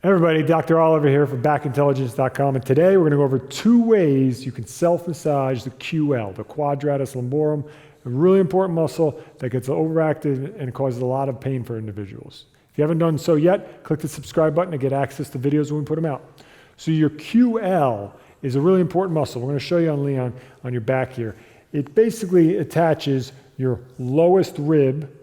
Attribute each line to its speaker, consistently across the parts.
Speaker 1: Everybody, Dr. Oliver here from backintelligence.com, and today we're going to go over 2 ways you can self-massage the QL, the quadratus lumborum, a really important muscle that gets overactive and causes a lot of pain for individuals. If you haven't done so yet, click the subscribe button to get access to videos when we put them out. So your QL is a really important muscle. We're going to show you on Leon on your back here. It basically attaches your lowest rib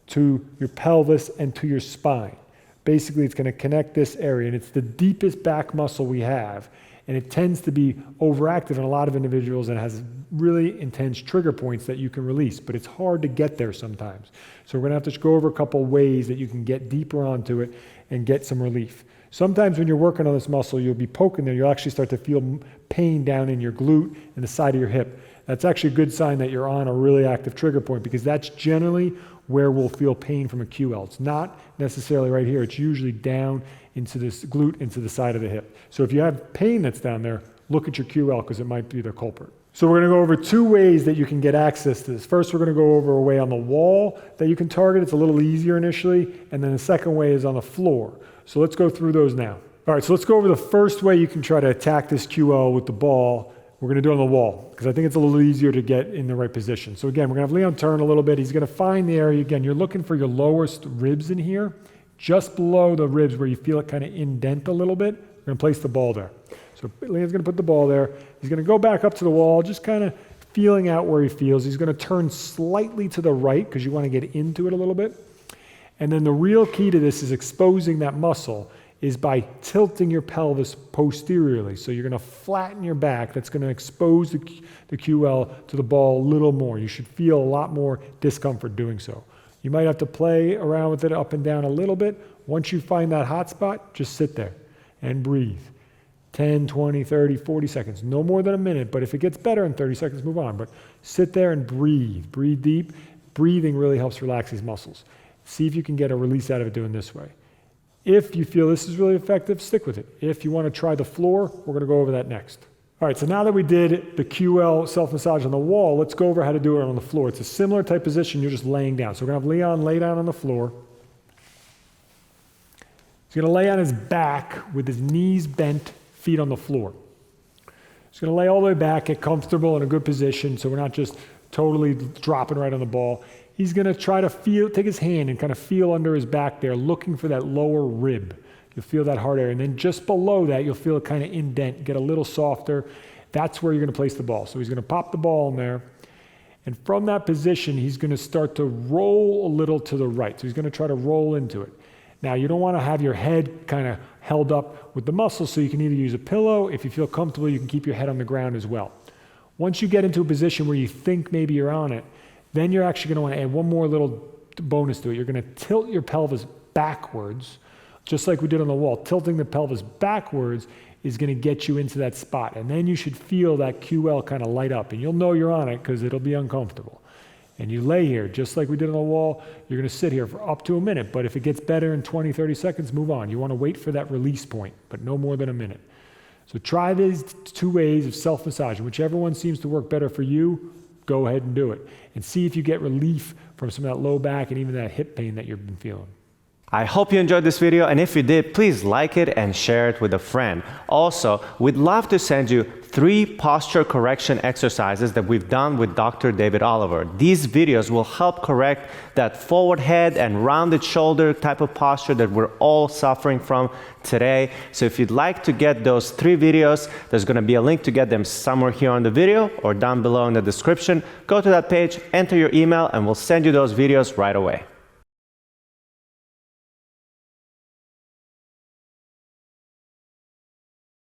Speaker 1: to your pelvis and to your spine. Basically, it's going to connect this area, and it's the deepest back muscle we have, and it tends to be overactive in a lot of individuals and has really intense trigger points that you can release, but it's hard to get there sometimes. So we're going to have to go over a couple ways that you can get deeper onto it and get some relief. Sometimes when you're working on this muscle, you'll be poking there, you'll actually start to feel pain down in your glute and the side of your hip. That's actually a good sign that you're on a really active trigger point, because that's generally where we'll feel pain from a QL. It's not necessarily right here. It's usually down into this glute, into the side of the hip. So if you have pain that's down there, look at your QL, because it might be the culprit. So we're going to go over 2 ways that you can get access to this. First, we're going to go over a way on the wall that you can target. It's a little easier initially. And then the second way is on the floor. So let's go through those now. All right, so let's go over the first way you can try to attack this QL with the ball. We're going to do it on the wall, because I think it's a little easier to get in the right position. So again, we're going to have Leon turn a little bit. He's going to find the area. Again, you're looking for your lowest ribs in here, just below the ribs where you feel it kind of indent a little bit. We're going to place the ball there. So Leon's going to put the ball there. He's going to go back up to the wall, just kind of feeling out where he feels. He's going to turn slightly to the right, because you want to get into it a little bit. And then the real key to this is exposing that muscle is by tilting your pelvis posteriorly. So you're going to flatten your back. That's going to expose the QL to the ball a little more. You should feel a lot more discomfort doing so. You might have to play around with it up and down a little bit. Once you find that hot spot, just sit there and breathe. 10, 20, 30, 40 seconds. No more than a minute, but if it gets better in 30 seconds, move on. But sit there and breathe. Breathe deep. Breathing really helps relax these muscles. See if you can get a release out of it doing this way. If you feel this is really effective, stick with it. If you want to try the floor, we're going to go over that next. All right, so now that we did the QL self-massage on the wall, let's go over how to do it on the floor. It's a similar type position, you're just laying down. So we're going to have Leon lay down on the floor. He's going to lay on his back with his knees bent, feet on the floor. He's going to lay all the way back, get comfortable in a good position, so we're not just totally dropping right on the ball. He's going to try to take his hand and kind of feel under his back there, looking for that lower rib. You'll feel that hard area. And then just below that, you'll feel it kind of indent, get a little softer. That's where you're going to place the ball. So he's going to pop the ball in there. And from that position, he's going to start to roll a little to the right. So he's going to try to roll into it. Now, you don't want to have your head kind of held up with the muscles, so you can either use a pillow. If you feel comfortable, you can keep your head on the ground as well. Once you get into a position where you think maybe you're on it, then you're actually going to want to add one more little bonus to it. You're going to tilt your pelvis backwards, just like we did on the wall. Tilting the pelvis backwards is going to get you into that spot. And then you should feel that QL kind of light up. And you'll know you're on it because it'll be uncomfortable. And you lay here, just like we did on the wall. You're going to sit here for up to a minute. But if it gets better in 20, 30 seconds, move on. You want to wait for that release point, but no more than a minute. So try these 2 ways of self-massage. Whichever one seems to work better for you, go ahead and do it. And see if you get relief from some of that low back and even that hip pain that you've been feeling.
Speaker 2: I hope you enjoyed this video, and if you did, please like it and share it with a friend. Also, we'd love to send you 3 posture correction exercises that we've done with Dr. David Oliver. These videos will help correct that forward head and rounded shoulder type of posture that we're all suffering from today. So if you'd like to get those 3 videos, there's going to be a link to get them somewhere here on the video or down below in the description. Go to that page, enter your email, and we'll send you those videos right away.